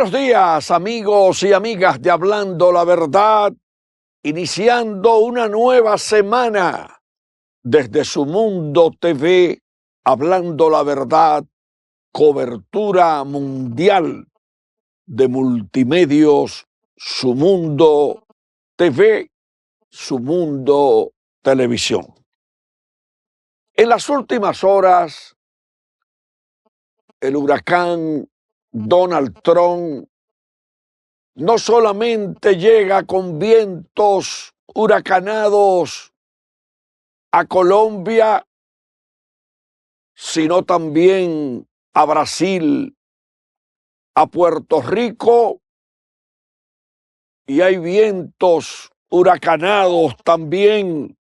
Buenos días, amigos y amigas de Hablando la Verdad, iniciando una nueva semana desde Su Mundo TV, Hablando la Verdad, cobertura mundial de multimedios, Su Mundo TV, Su Mundo Televisión. En las últimas horas, el huracán Donald Trump no solamente llega con vientos huracanados a Colombia, sino también a Brasil, a Puerto Rico, y hay vientos huracanados también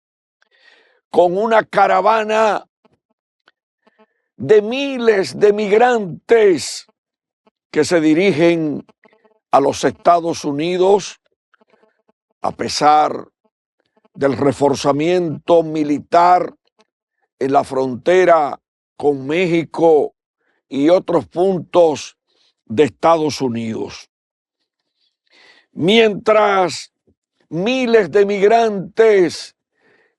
con una caravana de miles de migrantes que se dirigen a los Estados Unidos, a pesar del reforzamiento militar en la frontera con México y otros puntos de Estados Unidos. Mientras miles de migrantes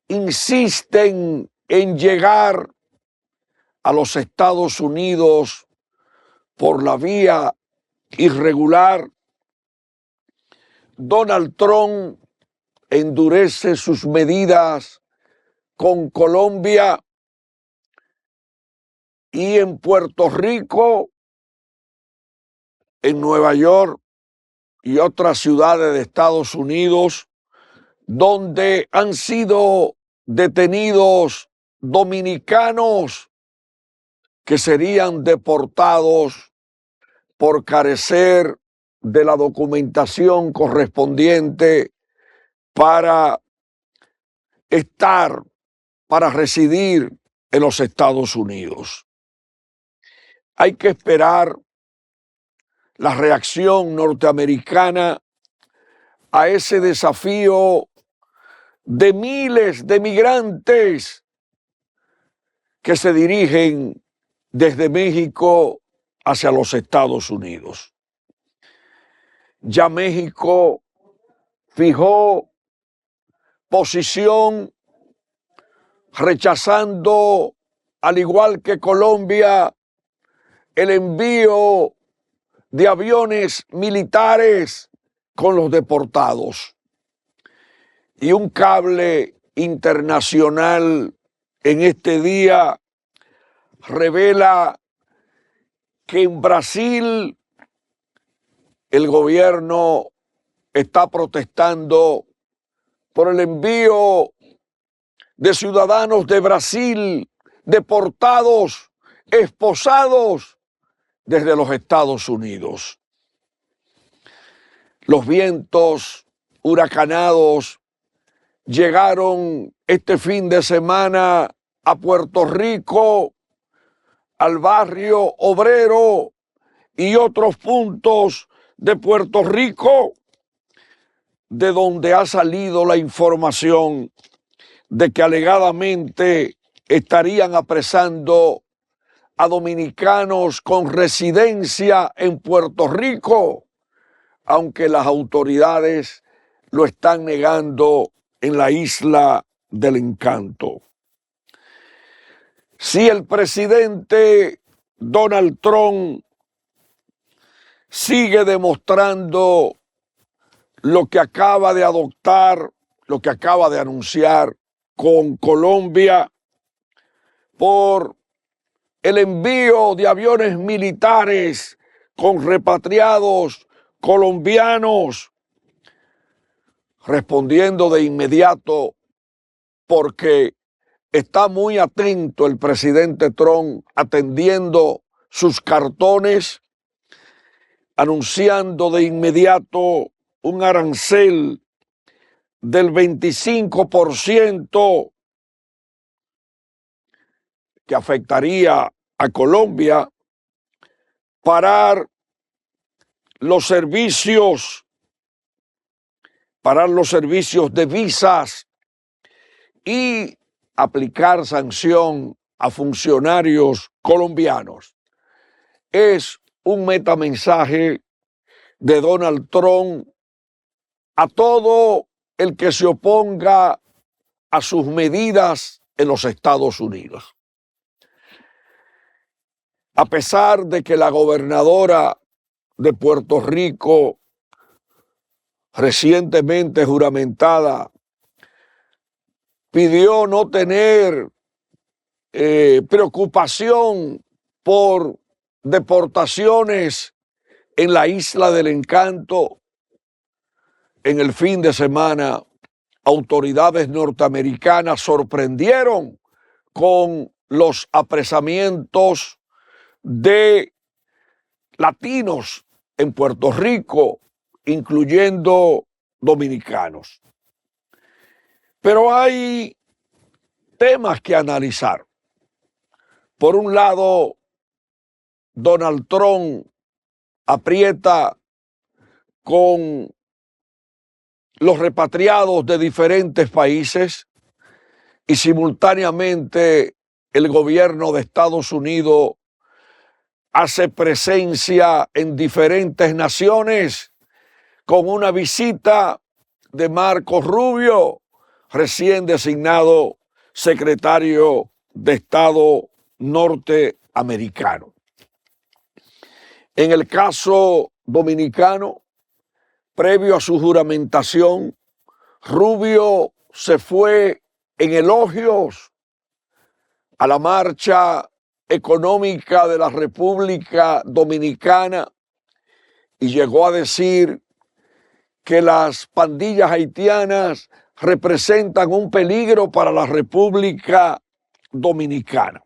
insisten en llegar a los Estados Unidos por la vía irregular, Donald Trump endurece sus medidas con Colombia y en Puerto Rico, en Nueva York y otras ciudades de Estados Unidos, donde han sido detenidos dominicanos que serían deportados por carecer de la documentación correspondiente para residir en los Estados Unidos. Hay que esperar la reacción norteamericana a ese desafío de miles de migrantes que se dirigen desde México hacia los Estados Unidos. Ya México fijó posición rechazando, al igual que Colombia, el envío de aviones militares con los deportados. Y un cable internacional en este día revela que en Brasil el gobierno está protestando por el envío de ciudadanos de Brasil deportados, esposados desde los Estados Unidos. Los vientos huracanados llegaron este fin de semana a Puerto Rico, al barrio Obrero y otros puntos de Puerto Rico, de donde ha salido la información de que alegadamente estarían apresando a dominicanos con residencia en Puerto Rico, aunque las autoridades lo están negando en la Isla del Encanto. Si el presidente Donald Trump sigue demostrando lo que acaba de adoptar, lo que acaba de anunciar con Colombia por el envío de aviones militares con repatriados colombianos, respondiendo de inmediato porque está muy atento el presidente Trump atendiendo sus cartones, anunciando de inmediato un arancel del 25% que afectaría a Colombia, parar los servicios de visas y aplicar sanción a funcionarios colombianos. Es un metamensaje de Donald Trump a todo el que se oponga a sus medidas en los Estados Unidos. A pesar de que la gobernadora de Puerto Rico, recientemente juramentada, pidió no tener preocupación por deportaciones en la Isla del Encanto, en el fin de semana, autoridades norteamericanas sorprendieron con los apresamientos de latinos en Puerto Rico, incluyendo dominicanos. Pero hay temas que analizar. Por un lado, Donald Trump aprieta con los repatriados de diferentes países y simultáneamente el gobierno de Estados Unidos hace presencia en diferentes naciones con una visita de Marco Rubio, recién designado secretario de Estado norteamericano. En el caso dominicano, previo a su juramentación, Rubio se fue en elogios a la marcha económica de la República Dominicana y llegó a decir que las pandillas haitianas representan un peligro para la República Dominicana.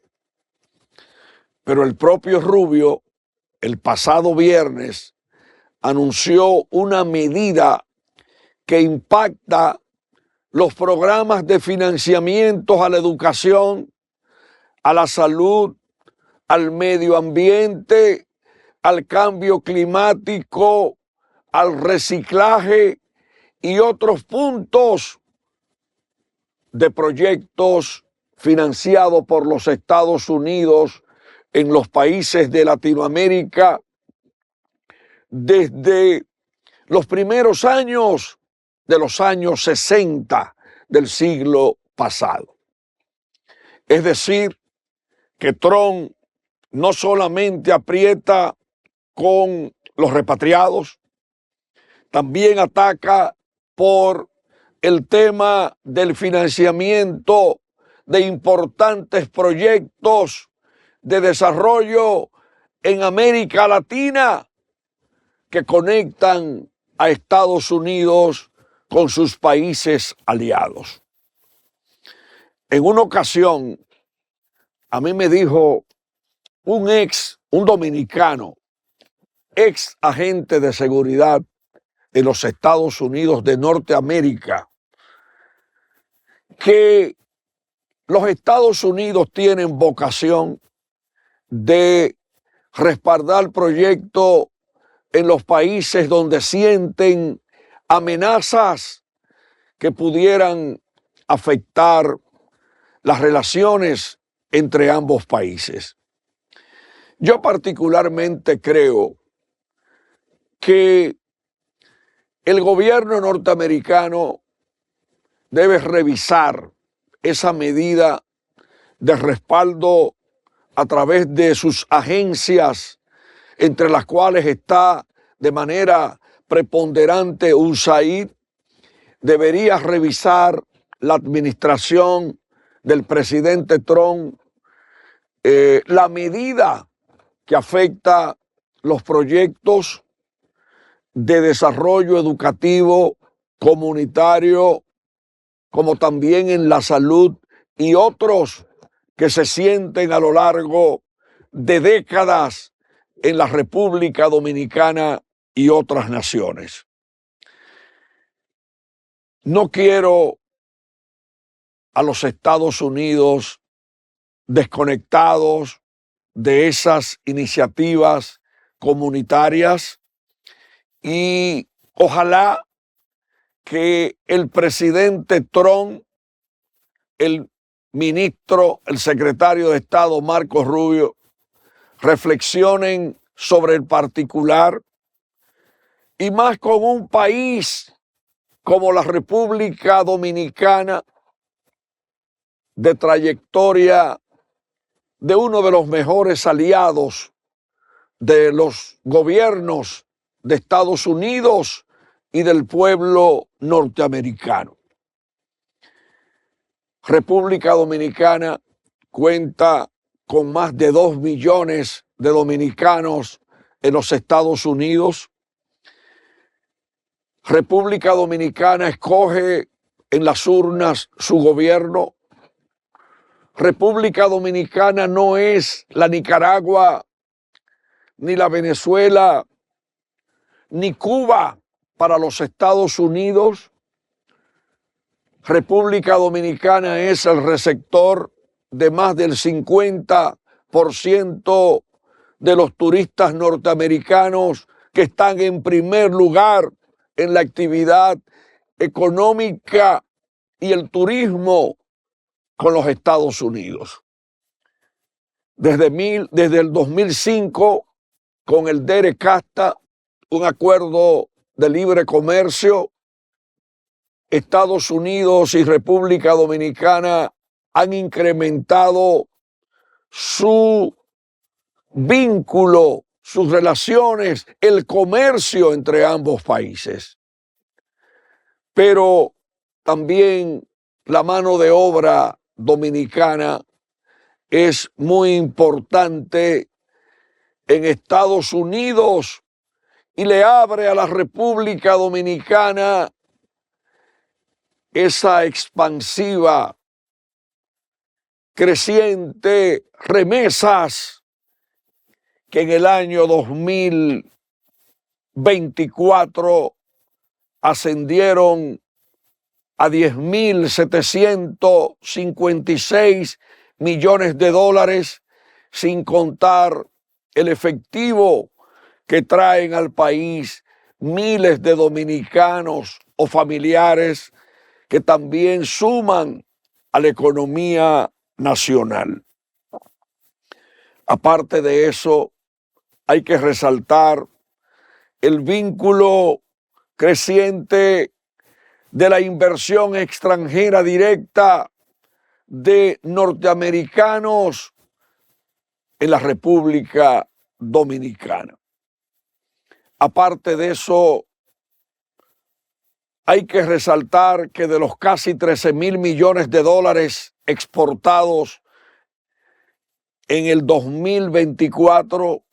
Pero el propio Rubio, el pasado viernes, anunció una medida que impacta los programas de financiamiento a la educación, a la salud, al medio ambiente, al cambio climático, al reciclaje y otros puntos de proyectos financiados por los Estados Unidos en los países de Latinoamérica desde los primeros años de los años 60 del siglo pasado. Es decir, que Trump no solamente aprieta con los repatriados, también ataca por el tema del financiamiento de importantes proyectos de desarrollo en América Latina que conectan a Estados Unidos con sus países aliados. En una ocasión, a mí me dijo un dominicano, ex agente de seguridad de los Estados Unidos de Norteamérica, que los Estados Unidos tienen vocación de respaldar proyectos en los países donde sienten amenazas que pudieran afectar las relaciones entre ambos países. Yo particularmente creo que el gobierno norteamericano debe revisar esa medida de respaldo a través de sus agencias, entre las cuales está de manera preponderante USAID. Debería revisar la administración del presidente Trump la medida que afecta los proyectos de desarrollo educativo, comunitario, como también en la salud y otros que se sienten a lo largo de décadas en la República Dominicana y otras naciones. No quiero a los Estados Unidos desconectados de esas iniciativas comunitarias y ojalá que el presidente Trump, el secretario de Estado Marco Rubio, reflexionen sobre el particular y más con un país como la República Dominicana, de trayectoria de uno de los mejores aliados de los gobiernos de Estados Unidos y del pueblo norteamericano. República Dominicana cuenta con más de 2 millones de dominicanos en los Estados Unidos. República Dominicana escoge en las urnas su gobierno. República Dominicana no es la Nicaragua, ni la Venezuela, ni Cuba para los Estados Unidos. República Dominicana es el receptor de más del 50% de los turistas norteamericanos que están en primer lugar en la actividad económica y el turismo con los Estados Unidos. Desde el 2005, con el DERE-CAFTA, un acuerdo de libre comercio, Estados Unidos y República Dominicana han incrementado su vínculo, sus relaciones, el comercio entre ambos países. Pero también la mano de obra dominicana es muy importante en Estados Unidos y le abre a la República Dominicana esa expansiva, creciente remesas que en el año 2024 ascendieron a 10.756 millones de dólares, sin contar el efectivo que traen al país miles de dominicanos o familiares que también suman a la economía nacional. Aparte de eso, hay que resaltar el vínculo creciente de la inversión extranjera directa de norteamericanos en la República Dominicana. Aparte de eso, hay que resaltar que de los casi 13.000 millones de dólares exportados en el 2024,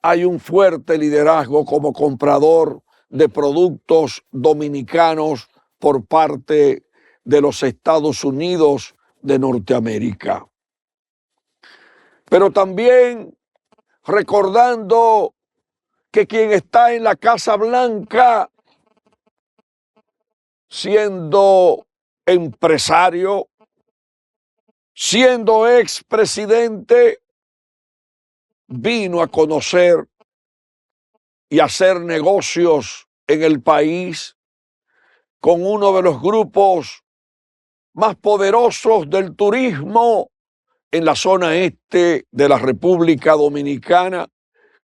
hay un fuerte liderazgo como comprador de productos dominicanos por parte de los Estados Unidos de Norteamérica. Pero también recordando que quien está en la Casa Blanca, siendo empresario, siendo expresidente, vino a conocer y hacer negocios en el país con uno de los grupos más poderosos del turismo en la zona este de la República Dominicana,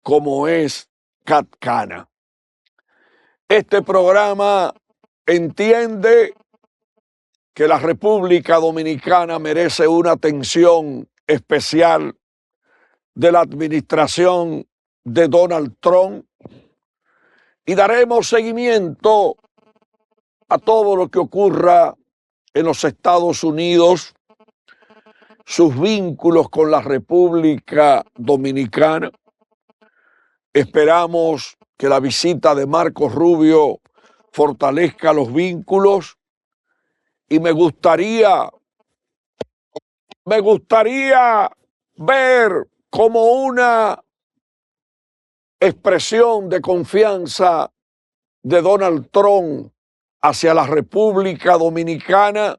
como es Catcana. Este programa entiende que la República Dominicana merece una atención especial de la administración de Donald Trump y daremos seguimiento a todo lo que ocurra en los Estados Unidos, sus vínculos con la República Dominicana. Esperamos que la visita de Marco Rubio fortalezca los vínculos y me gustaría ver como una expresión de confianza de Donald Trump hacia la República Dominicana,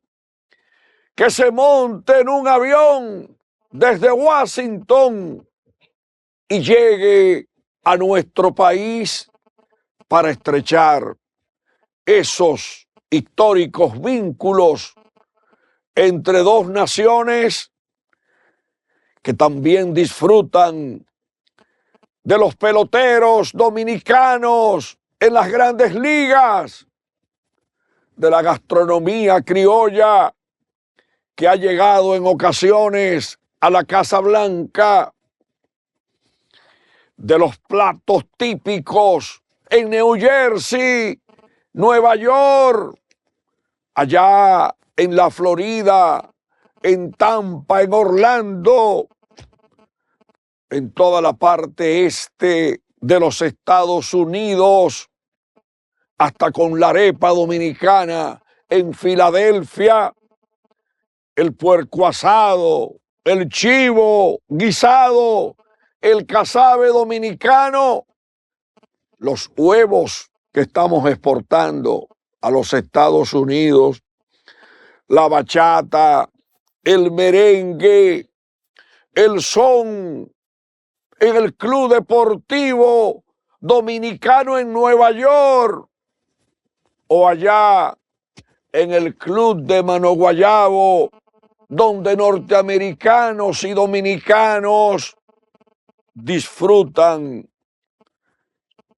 que se monte en un avión desde Washington y llegue a nuestro país para estrechar esos históricos vínculos entre dos naciones que también disfrutan de los peloteros dominicanos en las grandes ligas de la gastronomía criolla que ha llegado en ocasiones a la Casa Blanca, de los platos típicos en New Jersey, Nueva York, allá en la Florida, en Tampa, en Orlando, en toda la parte este de los Estados Unidos, hasta con la arepa dominicana en Filadelfia, el puerco asado, el chivo guisado, el casabe dominicano, los huevos que estamos exportando a los Estados Unidos, la bachata, el merengue, el son en el Club Deportivo Dominicano en Nueva York o allá en el Club de Mano Guayabo, donde norteamericanos y dominicanos disfrutan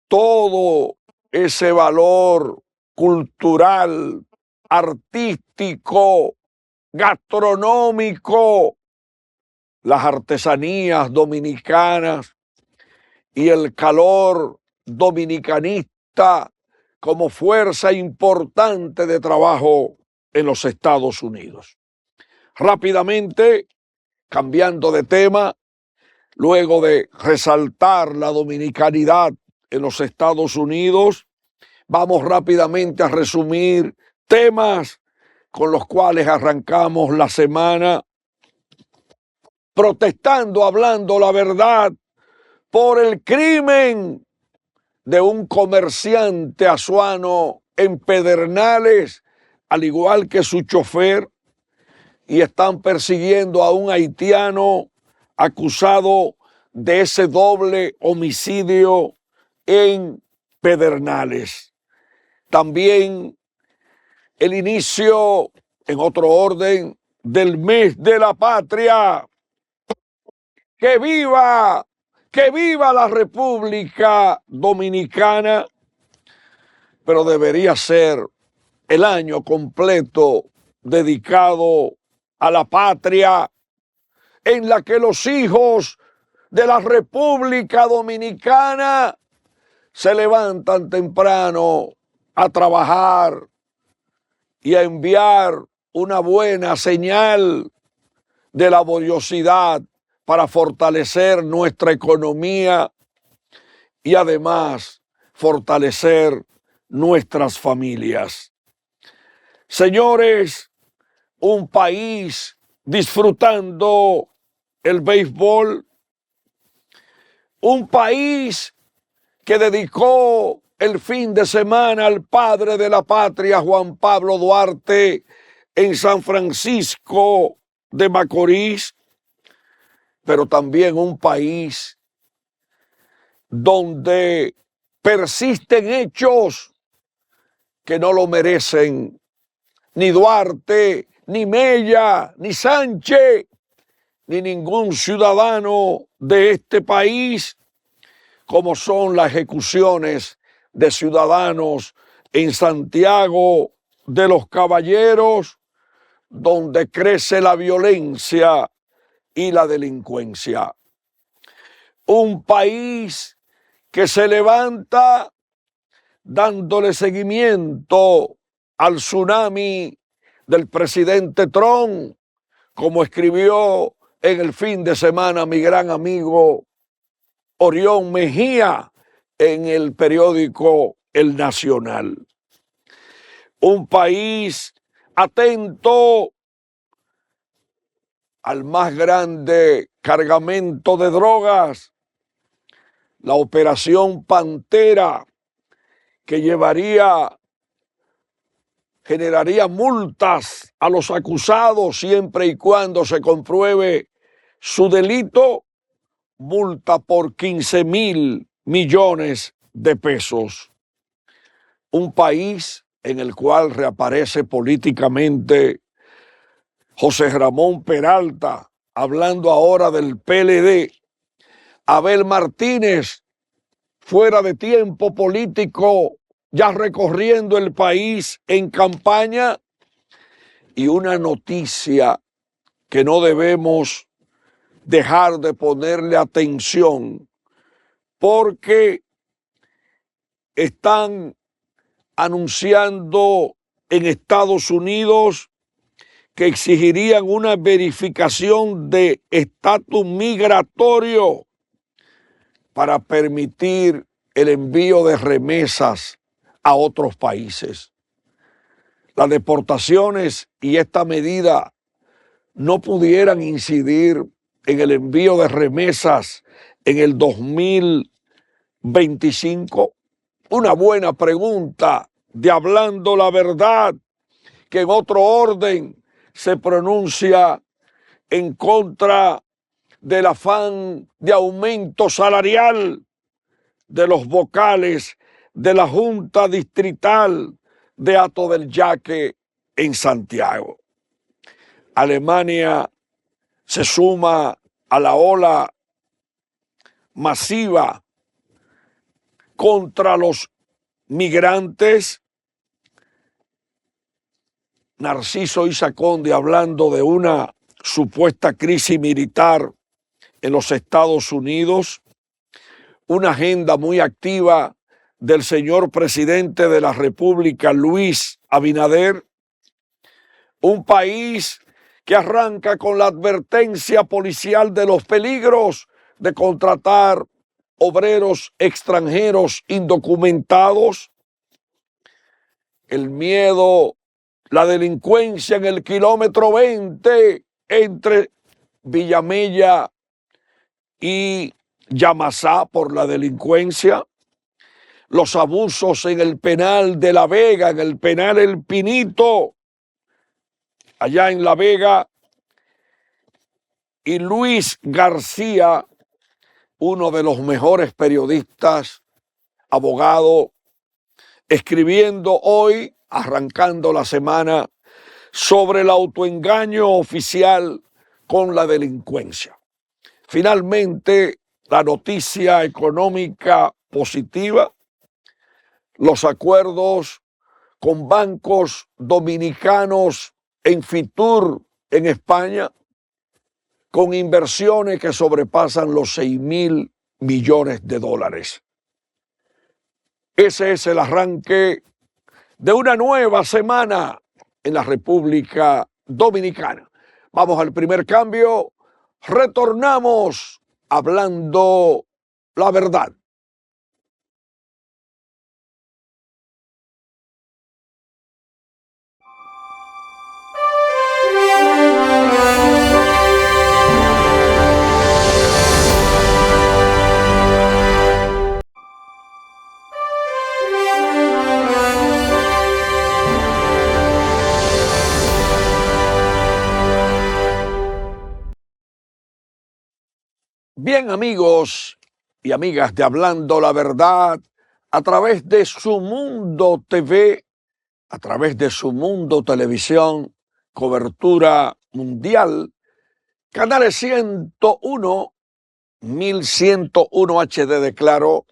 todo ese valor cultural, artístico, gastronómico, las artesanías dominicanas y el calor dominicanista como fuerza importante de trabajo en los Estados Unidos. Rápidamente, cambiando de tema, luego de resaltar la dominicanidad en los Estados Unidos, vamos rápidamente a resumir temas con los cuales arrancamos la semana, protestando, hablando la verdad por el crimen de un comerciante azuano en Pedernales, al igual que su chofer, y están persiguiendo a un haitiano acusado de ese doble homicidio en Pedernales. También el inicio, en otro orden, del mes de la patria. ¡Que viva! ¡Que viva la República Dominicana! Pero debería ser el año completo dedicado a la patria, en la que los hijos de la República Dominicana se levantan temprano a trabajar y a enviar una buena señal de laboriosidad para fortalecer nuestra economía y además fortalecer nuestras familias. Señores, un país disfrutando el béisbol, un país que dedicó el fin de semana al padre de la patria, Juan Pablo Duarte, en San Francisco de Macorís, pero también un país donde persisten hechos que no lo merecen ni Duarte, ni Mella, ni Sánchez, ni ningún ciudadano de este país, como son las ejecuciones de ciudadanos en Santiago de los Caballeros, donde crece la violencia y la delincuencia. Un país que se levanta dándole seguimiento al tsunami del presidente Trump, como escribió en el fin de semana mi gran amigo Orión Mejía en el periódico El Nacional. Un país atento al más grande cargamento de drogas, la Operación Pantera, que generaría multas a los acusados siempre y cuando se compruebe su delito, multa por 15,000 millones de pesos. Un país en el cual reaparece políticamente José Ramón Peralta, hablando ahora del PLD, Abel Martínez, fuera de tiempo político, ya recorriendo el país en campaña, y una noticia que no debemos dejar de ponerle atención, porque están anunciando en Estados Unidos que exigirían una verificación de estatus migratorio para permitir el envío de remesas a otros países. Las deportaciones y esta medida no pudieran incidir en el envío de remesas en el 2025. Una buena pregunta de Hablando la Verdad, que en otro orden se pronuncia en contra del afán de aumento salarial de los vocales de la Junta Distrital de Hato del Yaque en Santiago. Alemania se suma a la ola masiva contra los migrantes. Narciso Isaconde hablando de una supuesta crisis militar en los Estados Unidos, una agenda muy activa del señor presidente de la República, Luis Abinader, un país que arranca con la advertencia policial de los peligros de contratar obreros extranjeros indocumentados, el miedo, la delincuencia en el kilómetro 20 entre Villamella y Yamasá por la delincuencia, los abusos en el penal de La Vega, en el penal El Pinito, allá en La Vega, y Luis García, uno de los mejores periodistas, abogado, escribiendo hoy, arrancando la semana, sobre el autoengaño oficial con la delincuencia. Finalmente, la noticia económica positiva, los acuerdos con bancos dominicanos en Fitur, en España, con inversiones que sobrepasan los 6.000 millones de dólares. Ese es el arranque de una nueva semana en la República Dominicana. Vamos al primer cambio, retornamos hablando la verdad. Bien, amigos y amigas de Hablando la Verdad, a través de Su Mundo TV, a través de Su Mundo Televisión, cobertura mundial, canales 101, 1101 HD de Claro,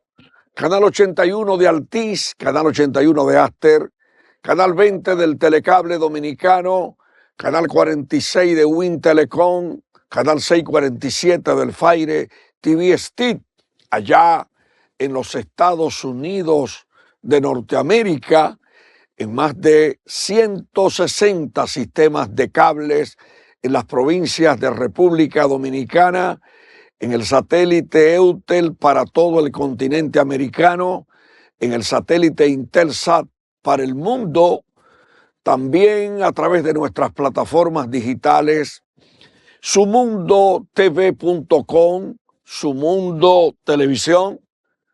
canal 81 de Altiz, canal 81 de Aster, canal 20 del Telecable Dominicano, canal 46 de Win Telecom, canal 647 del Faire TV Stick, allá en los Estados Unidos de Norteamérica, en más de 160 sistemas de cables en las provincias de República Dominicana, en el satélite Eutel para todo el continente americano, en el satélite Intelsat para el mundo, también a través de nuestras plataformas digitales, sumundotv.com, Sumundo Televisión,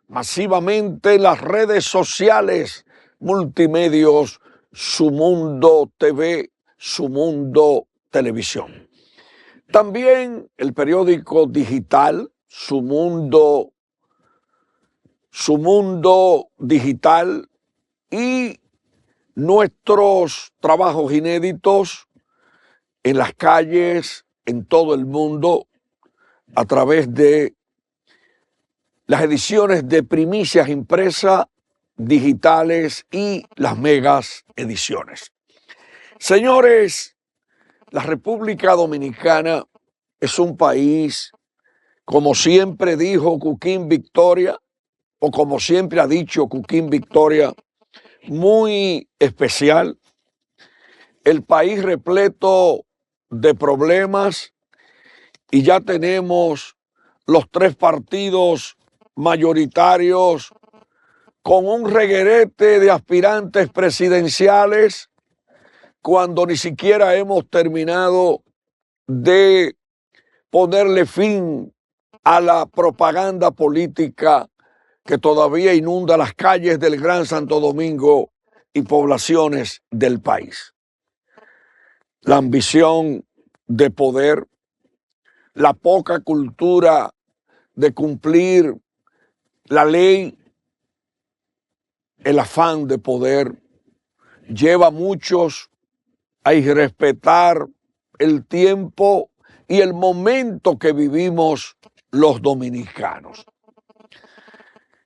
masivamente las redes sociales, multimedios, Sumundo TV, Sumundo Televisión. También el periódico digital, Sumundo Digital, y nuestros trabajos inéditos en las calles, en todo el mundo, a través de las ediciones de primicias impresas, digitales y las megas ediciones. Señores, la República Dominicana es un país, como siempre dijo Cuquín Victoria, o como siempre ha dicho Cuquín Victoria, muy especial. El país repleto de problemas y ya tenemos los tres partidos mayoritarios con un reguerete de aspirantes presidenciales cuando ni siquiera hemos terminado de ponerle fin a la propaganda política que todavía inunda las calles del Gran Santo Domingo y poblaciones del país. La ambición de poder, la poca cultura de cumplir la ley, el afán de poder, lleva a muchos a irrespetar el tiempo y el momento que vivimos los dominicanos.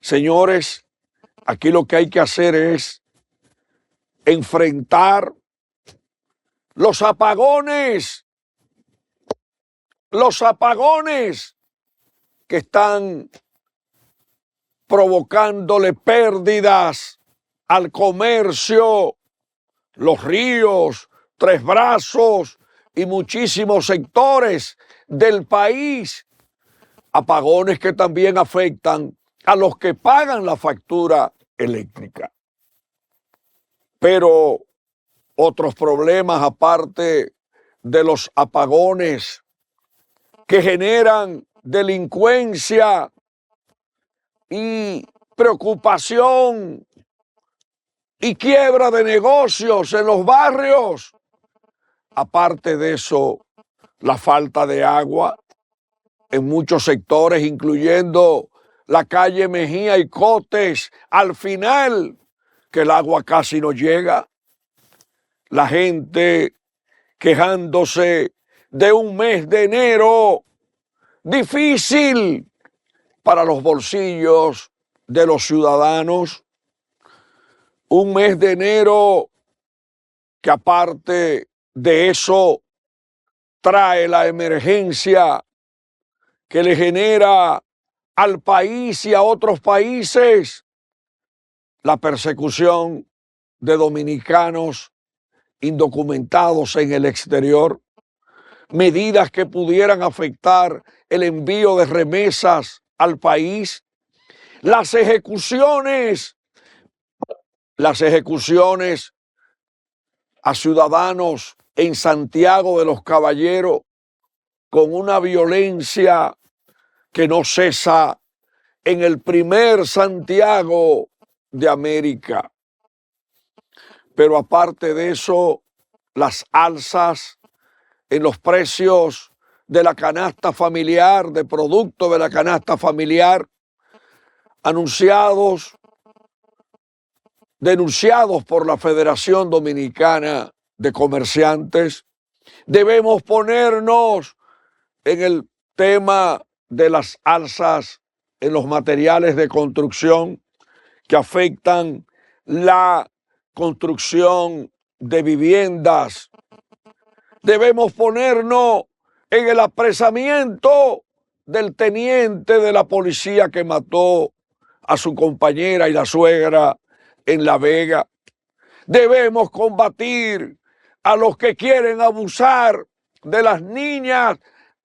Señores, aquí lo que hay que hacer es enfrentar los apagones que están provocándole pérdidas al comercio, los ríos, Tres Brazos y muchísimos sectores del país. Apagones que también afectan a los que pagan la factura eléctrica. Pero otros problemas aparte de los apagones que generan delincuencia y preocupación y quiebra de negocios en los barrios. Aparte de eso, la falta de agua en muchos sectores, incluyendo la calle Mejía y Cotes, al final, que el agua casi no llega. La gente quejándose de un mes de enero difícil para los bolsillos de los ciudadanos. Un mes de enero que aparte de eso trae la emergencia que le genera al país y a otros países la persecución de dominicanos indocumentados en el exterior, medidas que pudieran afectar el envío de remesas al país, las ejecuciones a ciudadanos en Santiago de los Caballeros con una violencia que no cesa en el primer Santiago de América. Pero aparte de eso, las alzas en los precios de la canasta familiar, de productos de la canasta familiar, denunciados por la Federación Dominicana de Comerciantes. Debemos ponernos en el tema de las alzas en los materiales de construcción que afectan la construcción de viviendas. Debemos ponernos en el apresamiento del teniente de la policía que mató a su compañera y la suegra en La Vega. Debemos combatir a los que quieren abusar de las niñas,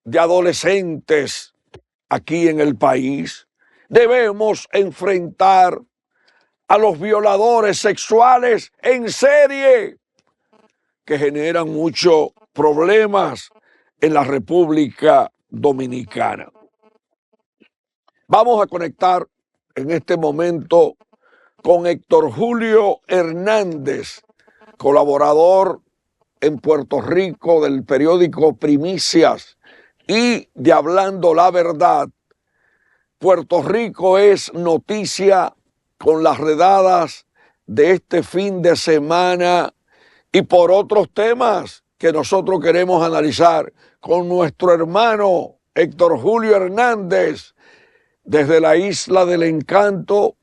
de adolescentes aquí en el país. Debemos enfrentar a los violadores sexuales en serie que generan muchos problemas en la República Dominicana. Vamos a conectar en este momento con Héctor Julio Hernández, colaborador en Puerto Rico del periódico Primicias y de Hablando la Verdad. Puerto Rico es noticia con las redadas de este fin de semana y por otros temas que nosotros queremos analizar con nuestro hermano Héctor Julio Hernández desde la isla del encanto,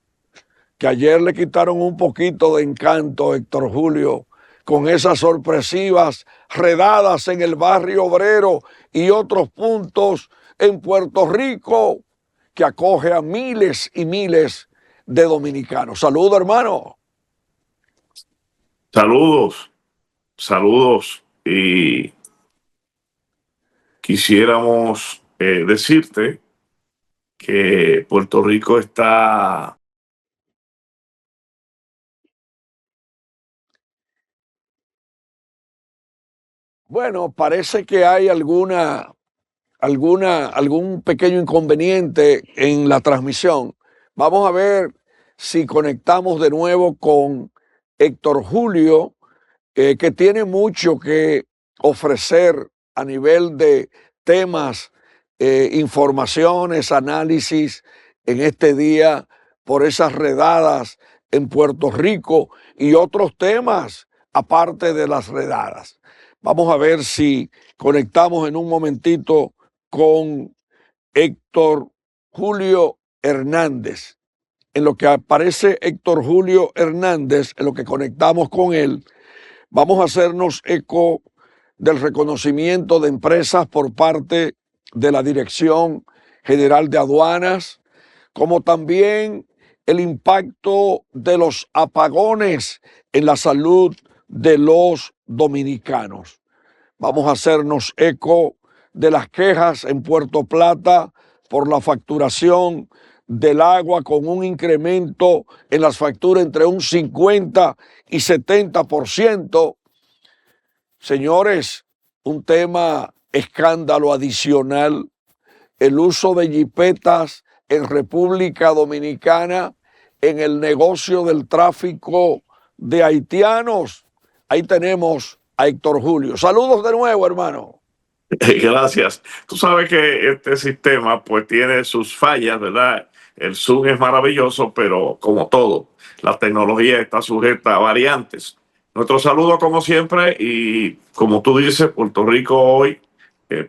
que ayer le quitaron un poquito de encanto, Héctor Julio, con esas sorpresivas redadas en el barrio obrero y otros puntos en Puerto Rico, que acoge a miles y miles de dominicanos. Saludos, hermano. Saludos, saludos. Y quisiéramos decirte que Puerto Rico está... Bueno, parece que hay algún pequeño inconveniente en la transmisión. Vamos a ver si conectamos de nuevo con Héctor Julio, que tiene mucho que ofrecer a nivel de temas, informaciones, análisis en este día por esas redadas en Puerto Rico y otros temas aparte de las redadas. Vamos a ver si conectamos en un momentito con Héctor Julio Hernández. En lo que aparece Héctor Julio Hernández, en lo que conectamos con él, vamos a hacernos eco del reconocimiento de empresas por parte de la Dirección General de Aduanas, como también el impacto de los apagones en la salud de los dominicanos. Vamos a hacernos eco de las quejas en Puerto Plata por la facturación del agua con un incremento en las facturas entre un 50 y 70%. Señores, un tema escándalo adicional, el uso de jipetas en República Dominicana en el negocio del tráfico de haitianos. Ahí tenemos a Héctor Julio. Saludos de nuevo, hermano. Gracias. Tú sabes que este sistema pues tiene sus fallas, ¿verdad? El Zoom es maravilloso, pero como todo, la tecnología está sujeta a variantes. Nuestro saludo como siempre y como tú dices, Puerto Rico hoy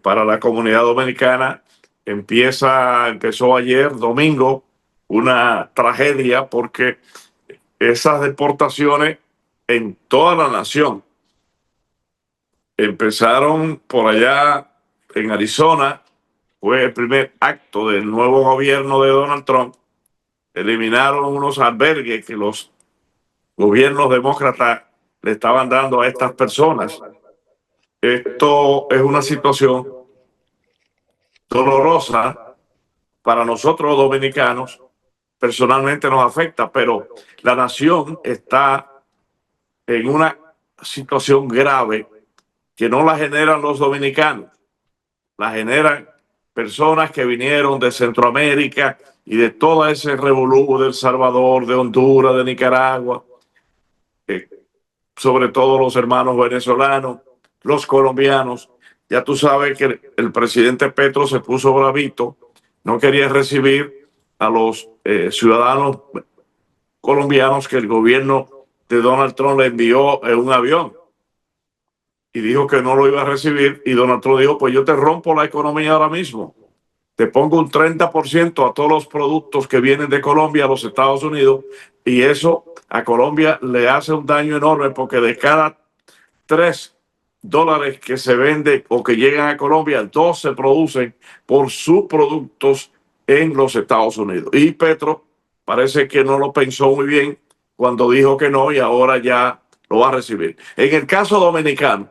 para la comunidad dominicana empezó ayer, domingo, una tragedia porque esas deportaciones en toda la nación empezaron por allá en Arizona. Fue el primer acto del nuevo gobierno de Donald Trump. Eliminaron unos albergues que los gobiernos demócratas le estaban dando a estas personas. Esto es una situación dolorosa para nosotros los dominicanos. Personalmente nos afecta, pero la nación está en una situación grave que no la generan los dominicanos, la generan personas que vinieron de Centroamérica y de todo ese revolú de El Salvador, de Honduras, de Nicaragua, sobre todo los hermanos venezolanos, los colombianos. Ya tú sabes que el presidente Petro se puso bravito, no quería recibir a los ciudadanos colombianos que el gobierno de Donald Trump le envió en un avión y dijo que no lo iba a recibir, y Donald Trump dijo, pues yo te rompo la economía ahora mismo, te pongo un 30% a todos los productos que vienen de Colombia a los Estados Unidos, y eso a Colombia le hace un daño enorme porque de cada $3 que se vende o que llegan a Colombia, 2 se producen por sus productos en los Estados Unidos. Y Petro parece que no lo pensó muy bien cuando dijo que no, y ahora ya lo va a recibir. En el caso dominicano,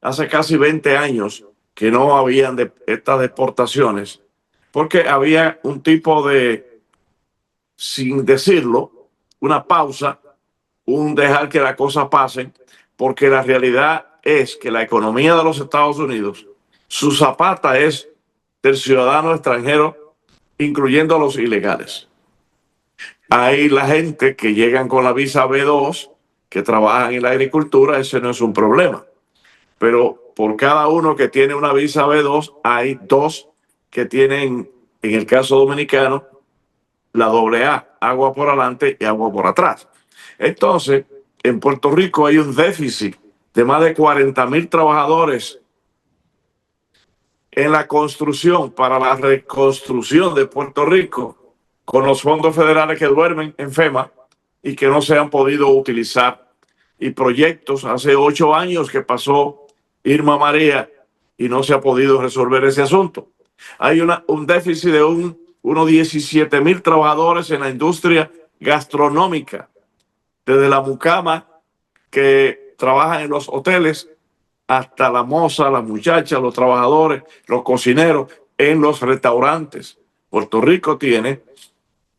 hace casi 20 años que no habían estas deportaciones, porque había un tipo de, sin decirlo, una pausa, un dejar que las cosas pasen, porque la realidad es que la economía de los Estados Unidos, su zapata es del ciudadano extranjero, incluyendo a los ilegales. Hay la gente que llegan con la visa B2, que trabajan en la agricultura, ese no es un problema. Pero por cada uno que tiene una visa B2, hay 2 que tienen, en el caso dominicano, la AA, agua por adelante y agua por atrás. Entonces, en Puerto Rico hay un déficit de más de 40,000 trabajadores en la construcción para la reconstrucción de Puerto Rico con los fondos federales que duermen en FEMA y que no se han podido utilizar. Y proyectos, hace 8 años que pasó Irma María y no se ha podido resolver ese asunto. Hay un déficit de unos 17,000 trabajadores en la industria gastronómica, desde la mucama que trabajan en los hoteles hasta la moza, la muchacha, los trabajadores, los cocineros en los restaurantes. Puerto Rico tiene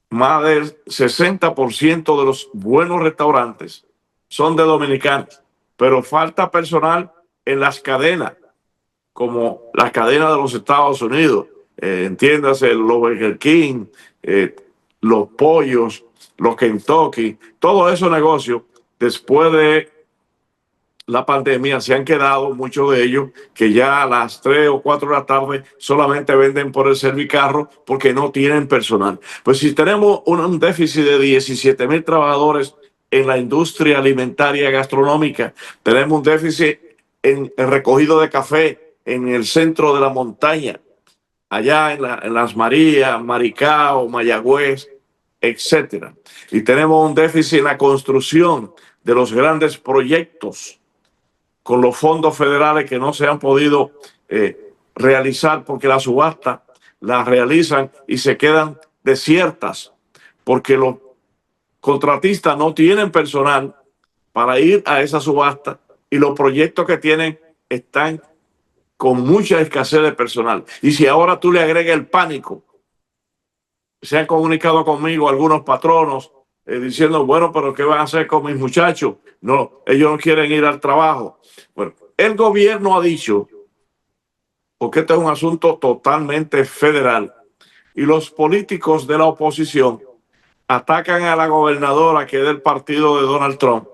más del 60% de los buenos restaurantes son de dominicanos, pero falta personal en las cadenas, como la cadena de los Estados Unidos, entiéndase, los Burger King, los pollos, los Kentucky, todos esos negocios, después de la pandemia, se han quedado muchos de ellos que ya a las 3 o 4 de la tarde solamente venden por el servicarro porque no tienen personal. Pues si tenemos un déficit de 17,000 trabajadores en la industria alimentaria gastronómica, tenemos un déficit en el recogido de café en el centro de la montaña, allá en Las Marías, Maricao, Mayagüez, etcétera. Y tenemos un déficit en la construcción de los grandes proyectos con los fondos federales que no se han podido realizar porque la subasta las realizan y se quedan desiertas porque los contratistas no tienen personal para ir a esa subasta y los proyectos que tienen están con mucha escasez de personal. Y si ahora tú le agregas el pánico, se han comunicado conmigo algunos patronos diciendo, bueno, pero ¿qué van a hacer con mis muchachos? No, ellos no quieren ir al trabajo. Bueno, el gobierno ha dicho, porque este es un asunto totalmente federal, y los políticos de la oposición atacan a la gobernadora, que es del partido de Donald Trump,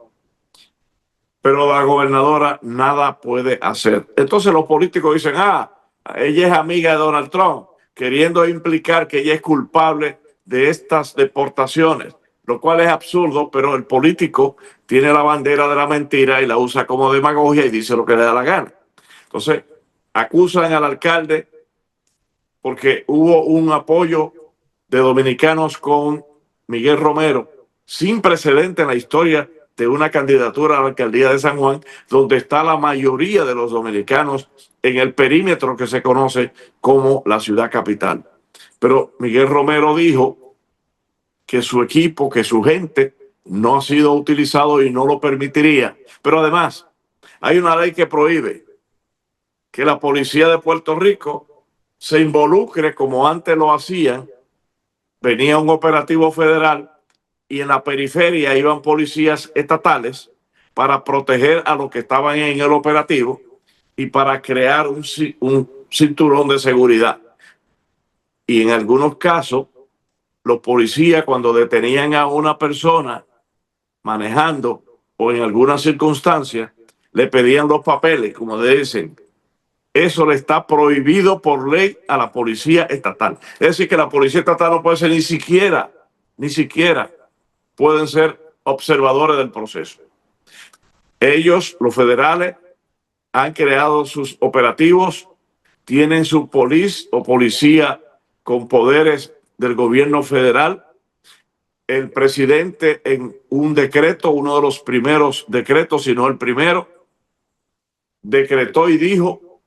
pero la gobernadora nada puede hacer. Entonces los políticos dicen, ella es amiga de Donald Trump, queriendo implicar que ella es culpable de estas deportaciones, lo cual es absurdo, pero el político tiene la bandera de la mentira y la usa como demagogia y dice lo que le da la gana. Entonces, acusan al alcalde porque hubo un apoyo de dominicanos con Miguel Romero, sin precedente en la historia de una candidatura a la alcaldía de San Juan, donde está la mayoría de los dominicanos en el perímetro que se conoce como la ciudad capital. Pero Miguel Romero dijo que su equipo, que su gente no ha sido utilizado y no lo permitiría. Pero además, hay una ley que prohíbe que la policía de Puerto Rico se involucre como antes lo hacían. Venía un operativo federal y en la periferia iban policías estatales para proteger a los que estaban en el operativo y para crear un cinturón de seguridad. Y en algunos casos, los policías, cuando detenían a una persona manejando o en algunas circunstancias, le pedían los papeles, como dicen. Eso le está prohibido por ley a la policía estatal. Es decir, que la policía estatal no puede ser ni siquiera pueden ser observadores del proceso. Ellos, los federales, han creado sus operativos, tienen su policía con poderes del gobierno federal. El presidente, en un decreto, uno de los primeros decretos, si no el primero, decretó y dijo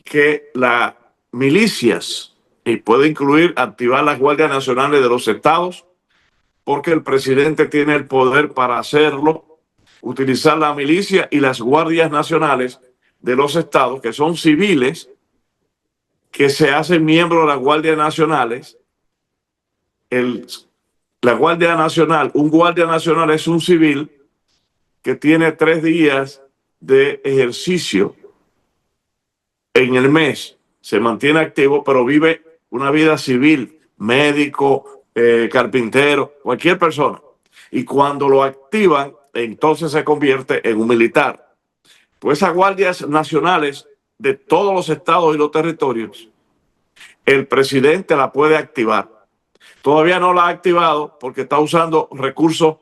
que las milicias, y puede incluir activar las guardias nacionales de los estados, porque el presidente tiene el poder para hacerlo, utilizar la milicia y las guardias nacionales de los estados, que son civiles, que se hacen miembros de las guardias nacionales. La Guardia Nacional, un guardia nacional es un civil que tiene 3 días de ejercicio en el mes, se mantiene activo, pero vive una vida civil, médico, carpintero, cualquier persona. Y cuando lo activan, entonces se convierte en un militar. Pues esas guardias nacionales de todos los estados y los territorios, el presidente la puede activar. Todavía no la ha activado porque está usando recursos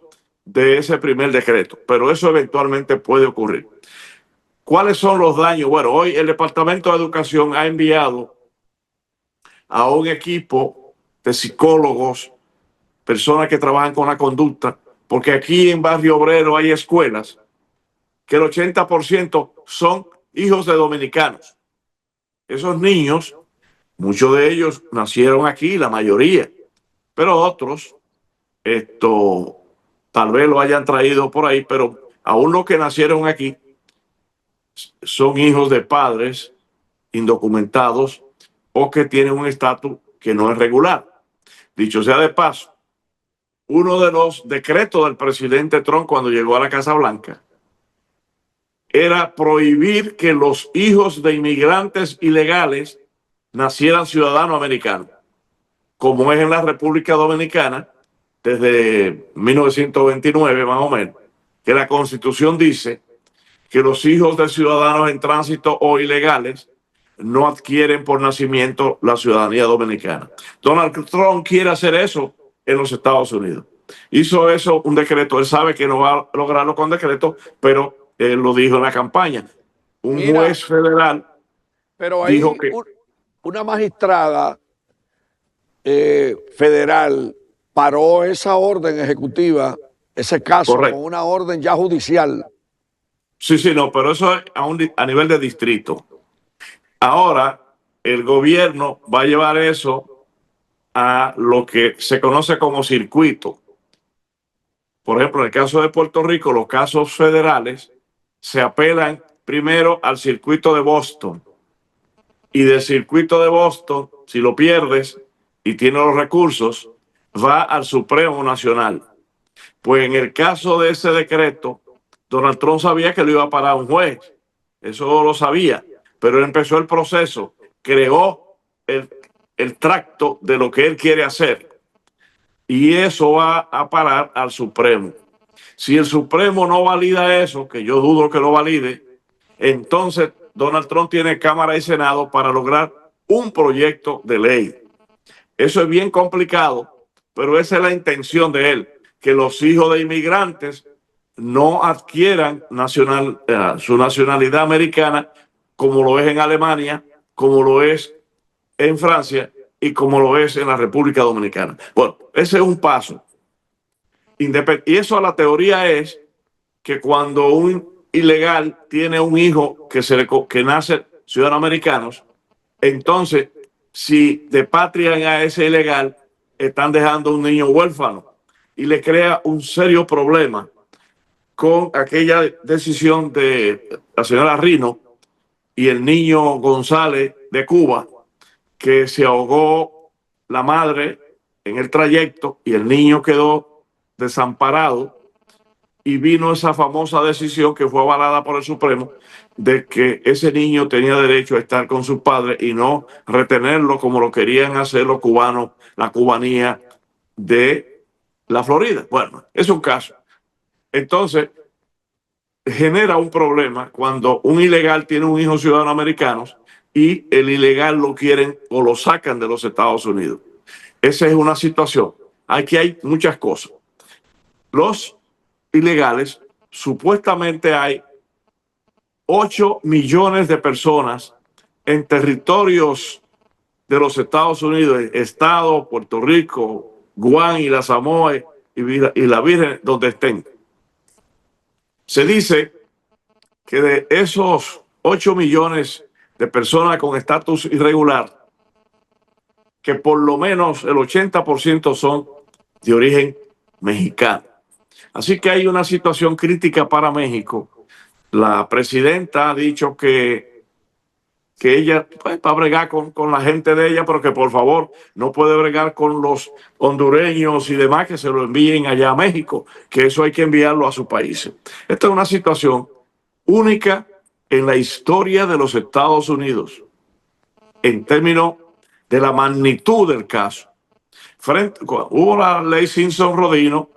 de ese primer decreto, pero eso eventualmente puede ocurrir. ¿Cuáles son los daños? Bueno, hoy el Departamento de Educación ha enviado a un equipo de psicólogos, personas que trabajan con la conducta, porque aquí en Barrio Obrero hay escuelas que el 80% son hijos de dominicanos. Esos niños, muchos de ellos nacieron aquí, la mayoría, pero otros, tal vez lo hayan traído por ahí, pero aún los que nacieron aquí son hijos de padres indocumentados o que tienen un estatus que no es regular. Dicho sea de paso, uno de los decretos del presidente Trump cuando llegó a la Casa Blanca era prohibir que los hijos de inmigrantes ilegales nacieran ciudadanos americanos, como es en la República Dominicana desde 1929 más o menos, que la Constitución dice que los hijos de ciudadanos en tránsito o ilegales no adquieren por nacimiento la ciudadanía dominicana. Donald Trump quiere hacer eso en los Estados Unidos. Hizo eso un decreto. Él sabe que no va a lograrlo con decreto, pero él lo dijo en la campaña. Un Mira, juez federal pero dijo ahí que... una magistrada federal paró esa orden ejecutiva, ese caso, Correcto. con una orden ya judicial. Sí, sí, no, pero eso es a nivel de distrito. Ahora, el gobierno va a llevar eso a lo que se conoce como circuito. Por ejemplo, en el caso de Puerto Rico, los casos federales se apelan primero al circuito de Boston. Y del circuito de Boston, si lo pierdes y tienes los recursos, va al Supremo Nacional. Pues en el caso de ese decreto, Donald Trump sabía que lo iba a parar un juez. Eso lo sabía. Pero él empezó el proceso, creó el tracto de lo que él quiere hacer. Y eso va a parar al Supremo. Si el Supremo no valida eso, que yo dudo que lo valide, entonces Donald Trump tiene Cámara y Senado para lograr un proyecto de ley. Eso es bien complicado, pero esa es la intención de él, que los hijos de inmigrantes no adquieran su nacionalidad americana como lo es en Alemania, como lo es en Francia y como lo es en la República Dominicana. Bueno, ese es un paso. Y eso, la teoría es que cuando un ilegal tiene un hijo que nace ciudadano americano, entonces si depatrian a ese ilegal, están dejando un niño huérfano y le crea un serio problema con aquella decisión de la señora Rino y el niño González de Cuba, que se ahogó la madre en el trayecto y el niño quedó desamparado, y vino esa famosa decisión que fue avalada por el Supremo de que ese niño tenía derecho a estar con sus padres y no retenerlo como lo querían hacer los cubanos, la cubanía de la Florida. Bueno, es un caso. Entonces, genera un problema cuando un ilegal tiene un hijo ciudadano americano y el ilegal lo quieren o lo sacan de los Estados Unidos. Esa es una situación. Aquí hay muchas cosas. Los ilegales, supuestamente hay 8 millones de personas en territorios de los Estados Unidos, Estado, Puerto Rico, Guam y la Samoa y la Virgen, donde estén. Se dice que de esos 8 millones de personas con estatus irregular, que por lo menos el 80% son de origen mexicano. Así que hay una situación crítica para México. La presidenta ha dicho que ella pues, va a bregar con la gente de ella, pero que por favor no puede bregar con los hondureños y demás que se lo envíen allá a México, que eso hay que enviarlo a sus países. Esta es una situación única en la historia de los Estados Unidos en términos de la magnitud del caso. Hubo la ley Simpson-Rodino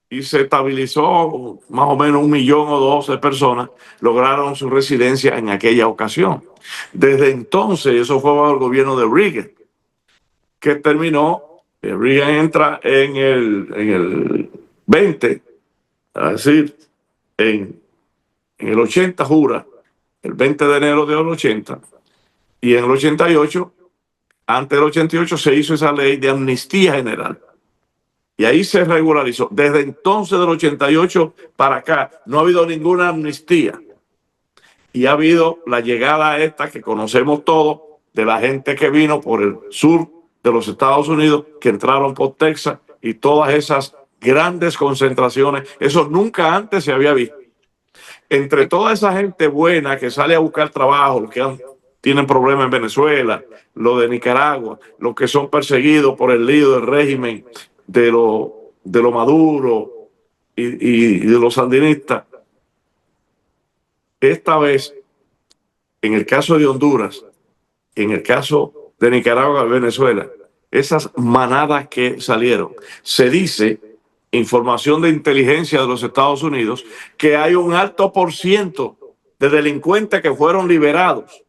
y se estabilizó más o menos 1 millón o 2 de personas, lograron su residencia en aquella ocasión. Desde entonces, eso fue bajo el gobierno de Reagan, que terminó, Reagan entra en el 20, es decir, en el 80 jura, el 20 de enero del 80, y en el 88, antes del 88, se hizo esa ley de amnistía general. Y ahí se regularizó. Desde entonces, del 88 para acá, no ha habido ninguna amnistía. Y ha habido la llegada esta que conocemos todos, de la gente que vino por el sur de los Estados Unidos, que entraron por Texas, y todas esas grandes concentraciones. Eso nunca antes se había visto. Entre toda esa gente buena que sale a buscar trabajo, los que tienen problemas en Venezuela, los de Nicaragua, los que son perseguidos por el líder del régimen de lo Maduro y de los sandinistas. Esta vez, en el caso de Honduras, en el caso de Nicaragua y Venezuela, esas manadas que salieron, se dice, información de inteligencia de los Estados Unidos, que hay un alto por ciento de delincuentes que fueron liberados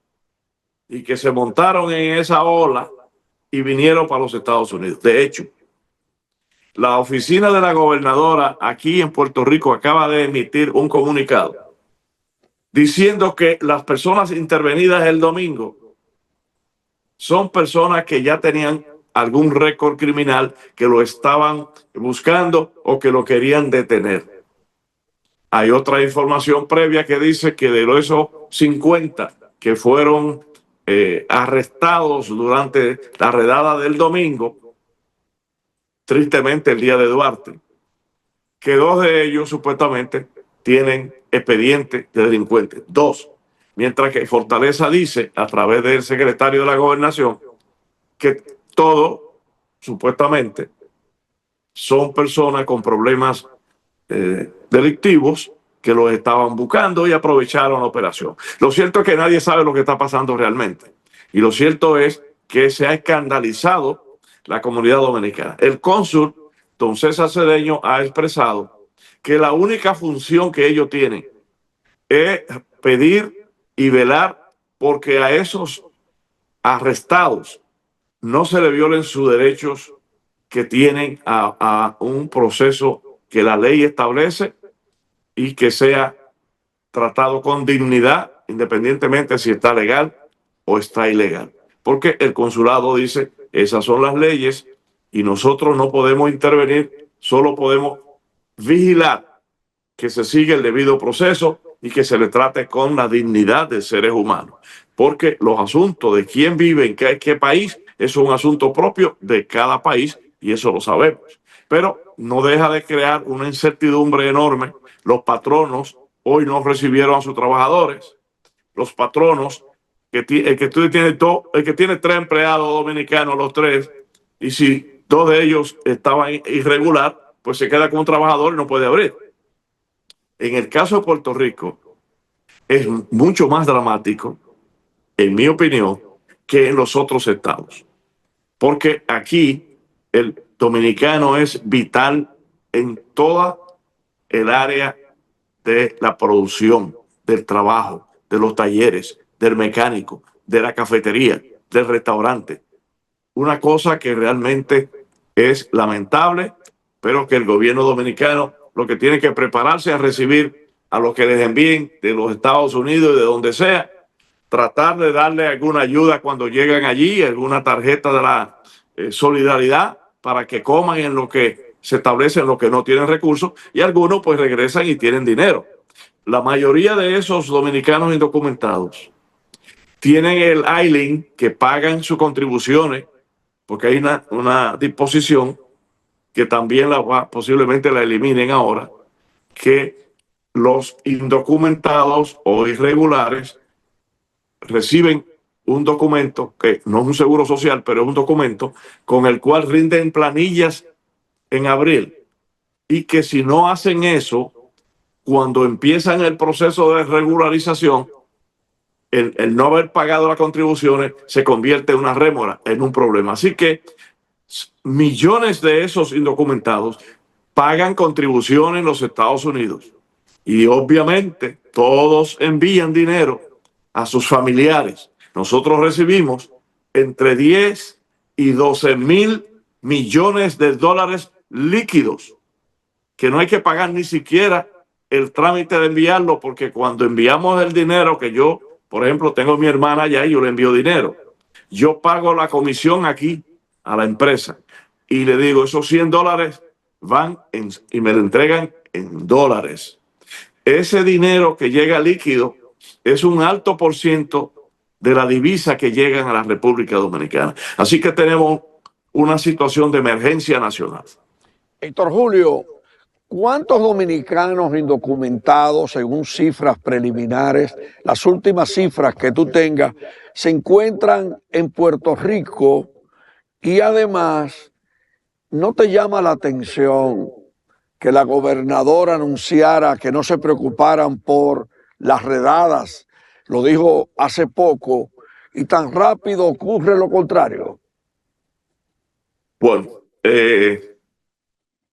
y que se montaron en esa ola y vinieron para los Estados Unidos. De hecho, la oficina de la gobernadora aquí en Puerto Rico acaba de emitir un comunicado diciendo que las personas intervenidas el domingo son personas que ya tenían algún récord criminal, que lo estaban buscando o que lo querían detener. Hay otra información previa que dice que de esos 50 que fueron arrestados durante la redada del domingo, tristemente el día de Duarte, que 2 de ellos supuestamente tienen expedientes de delincuentes. 2. Mientras que Fortaleza dice, a través del secretario de la Gobernación, que todos, supuestamente, son personas con problemas delictivos que los estaban buscando y aprovecharon la operación. Lo cierto es que nadie sabe lo que está pasando realmente. Y lo cierto es que se ha escandalizado la comunidad dominicana. El cónsul, don César Cedeño, ha expresado que la única función que ellos tienen es pedir y velar porque a esos arrestados no se le violen sus derechos que tienen a un proceso que la ley establece y que sea tratado con dignidad, independientemente si está legal o está ilegal. Porque el consulado dice, esas son las leyes y nosotros no podemos intervenir, solo podemos vigilar que se siga el debido proceso y que se le trate con la dignidad de seres humanos. Porque los asuntos de quién vive en qué país es un asunto propio de cada país y eso lo sabemos. Pero no deja de crear una incertidumbre enorme. Los patronos hoy no recibieron a sus trabajadores. Los patronos, el que tiene 3 empleados dominicanos, los 3, y si 2 de ellos estaban irregular, pues se queda con un trabajador y no puede abrir. En el caso de Puerto Rico, es mucho más dramático, en mi opinión, que en los otros estados. Porque aquí el dominicano es vital en toda el área de la producción, del trabajo, de los talleres, del mecánico, de la cafetería, del restaurante. Una cosa que realmente es lamentable, pero que el gobierno dominicano lo que tiene que prepararse a recibir a los que les envíen de los Estados Unidos y de donde sea, tratar de darle alguna ayuda cuando llegan allí, alguna tarjeta de la solidaridad para que coman en lo que se establece en los que no tienen recursos y algunos pues regresan y tienen dinero. La mayoría de esos dominicanos indocumentados tienen el ILIN que pagan sus contribuciones porque hay una disposición que también posiblemente la eliminen ahora, que los indocumentados o irregulares reciben un documento que no es un seguro social, pero es un documento con el cual rinden planillas en abril y que si no hacen eso, cuando empiezan el proceso de regularización, el no haber pagado las contribuciones se convierte en una rémora, en un problema. Así que millones de esos indocumentados pagan contribuciones en los Estados Unidos y obviamente todos envían dinero a sus familiares. Nosotros recibimos entre 10 y 12 mil millones de dólares líquidos que no hay que pagar ni siquiera el trámite de enviarlo, porque cuando enviamos el dinero, que yo Por ejemplo, tengo a mi hermana allá y yo le envío dinero. Yo pago la comisión aquí a la empresa y le digo, esos $100 van y me lo entregan en dólares. Ese dinero que llega líquido es un alto por ciento de la divisa que llegan a la República Dominicana. Así que tenemos una situación de emergencia nacional. Héctor Julio, ¿cuántos dominicanos indocumentados, según cifras preliminares, las últimas cifras que tú tengas, se encuentran en Puerto Rico? Y además, ¿no te llama la atención que la gobernadora anunciara que no se preocuparan por las redadas? Lo dijo hace poco y tan rápido ocurre lo contrario. Bueno,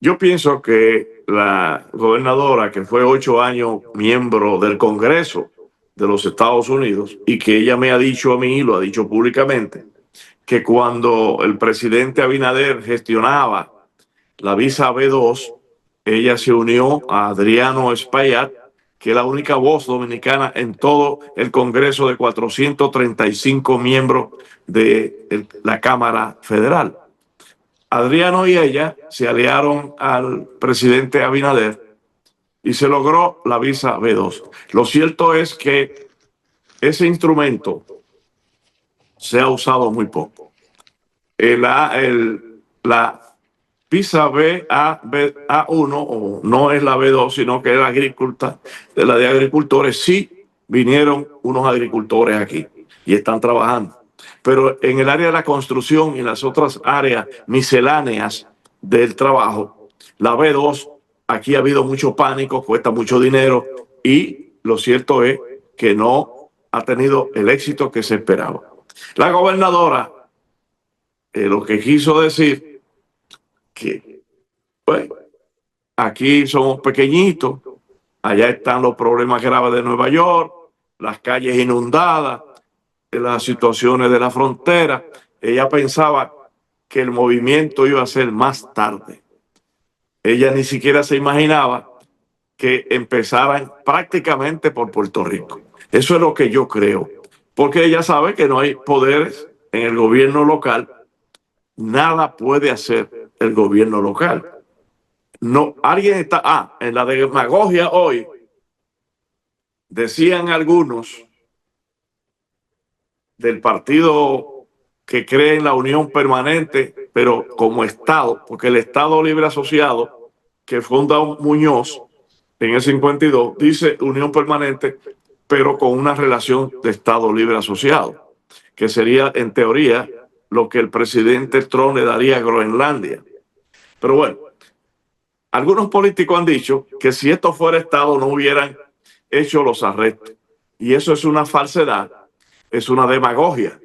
yo pienso que la gobernadora, que fue 8 años miembro del Congreso de los Estados Unidos, y que ella me ha dicho a mí, lo ha dicho públicamente, que cuando el presidente Abinader gestionaba la visa B2, ella se unió a Adriano Espaillat, que es la única voz dominicana en todo el Congreso de 435 miembros de la Cámara Federal. Adriano y ella se aliaron al presidente Abinader y se logró la visa B2. Lo cierto es que ese instrumento se ha usado muy poco. La visa A1 no es la B2, sino que es la de agricultores. Sí vinieron unos agricultores aquí y están trabajando. Pero en el área de la construcción y en las otras áreas misceláneas del trabajo, la B2, aquí ha habido mucho pánico, cuesta mucho dinero y lo cierto es que no ha tenido el éxito que se esperaba. La gobernadora lo que quiso decir que pues, aquí somos pequeñitos, allá están los problemas graves de Nueva York, las calles inundadas, las situaciones de la frontera. Ella pensaba que el movimiento iba a ser más tarde. Ella ni siquiera se imaginaba que empezaran prácticamente por Puerto Rico. Eso es lo que yo creo, porque ella sabe que no hay poderes en el gobierno local. Nada puede hacer el gobierno local. No, alguien está, en la demagogia hoy, decían algunos del partido que cree en la unión permanente, pero como Estado, porque el Estado Libre Asociado que funda Muñoz en el 52 dice unión permanente, pero con una relación de Estado Libre Asociado, que sería en teoría lo que el presidente Trump le daría a Groenlandia. Pero bueno, algunos políticos han dicho que si esto fuera Estado no hubieran hecho los arrestos. Y eso es una falsedad, es una demagogia,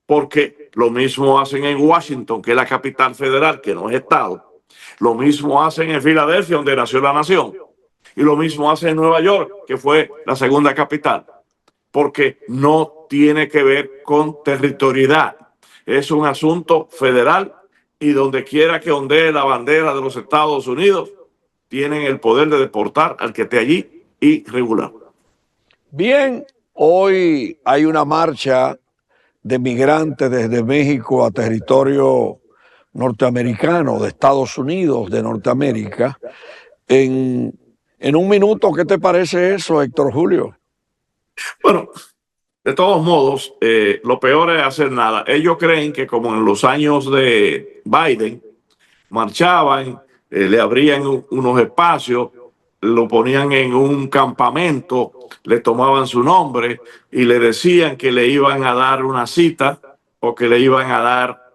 porque lo mismo hacen en Washington, que es la capital federal, que no es Estado. Lo mismo hacen en Filadelfia, donde nació la nación. Y lo mismo hacen en Nueva York, que fue la segunda capital, porque no tiene que ver con territorialidad. Es un asunto federal y donde quiera que ondee la bandera de los Estados Unidos, tienen el poder de deportar al que esté allí y regular. Bien, hoy hay una marcha de migrantes desde México a territorio norteamericano, de Estados Unidos, de Norteamérica. En un minuto, ¿qué te parece eso, Héctor Julio? Bueno, de todos modos, lo peor es hacer nada. Ellos creen que como en los años de Biden, marchaban, le abrían unos espacios, lo ponían en un campamento, le tomaban su nombre y le decían que le iban a dar una cita o que le iban a dar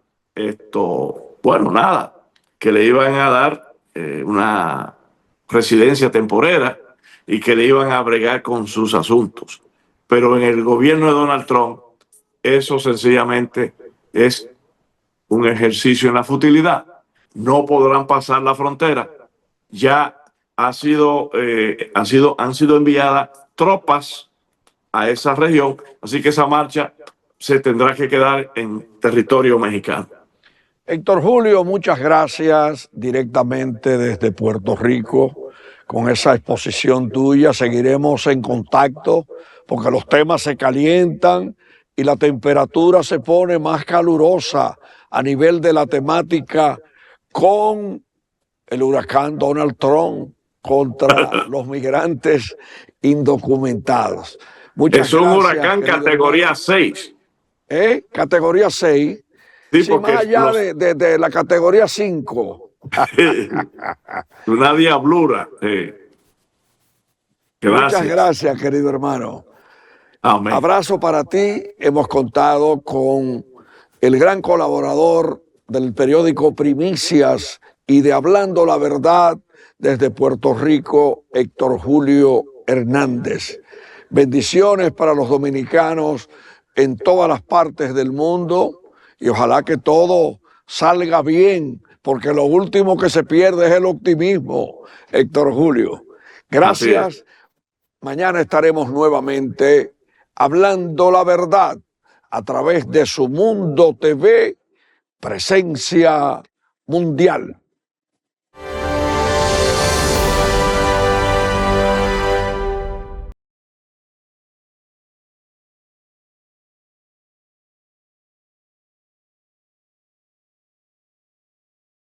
bueno, nada, que le iban a dar una residencia temporera y que le iban a bregar con sus asuntos. Pero en el gobierno de Donald Trump, eso sencillamente es un ejercicio en la futilidad. No podrán pasar la frontera. Ya han sido enviadas tropas a esa región, así que esa marcha se tendrá que quedar en territorio mexicano. Héctor Julio, muchas gracias directamente desde Puerto Rico con esa exposición tuya. Seguiremos en contacto porque los temas se calientan y la temperatura se pone más calurosa a nivel de la temática con el huracán Donald Trump contra los migrantes indocumentados. Muchas Es un gracias, huracán querido categoría hermano. 6. Categoría 6. Sí, Sí, más porque allá de la categoría 5. una diablura. Muchas Gracias. gracias, querido hermano. Amén. Abrazo para ti. Hemos contado con el gran colaborador del periódico Primicias y de Hablando la Verdad desde Puerto Rico, Héctor Julio Hernández. Bendiciones para los dominicanos en todas las partes del mundo y ojalá que todo salga bien, porque lo último que se pierde es el optimismo, Héctor Julio. Así es. Gracias. Mañana estaremos nuevamente hablando la verdad a través de Su Mundo TV, presencia mundial.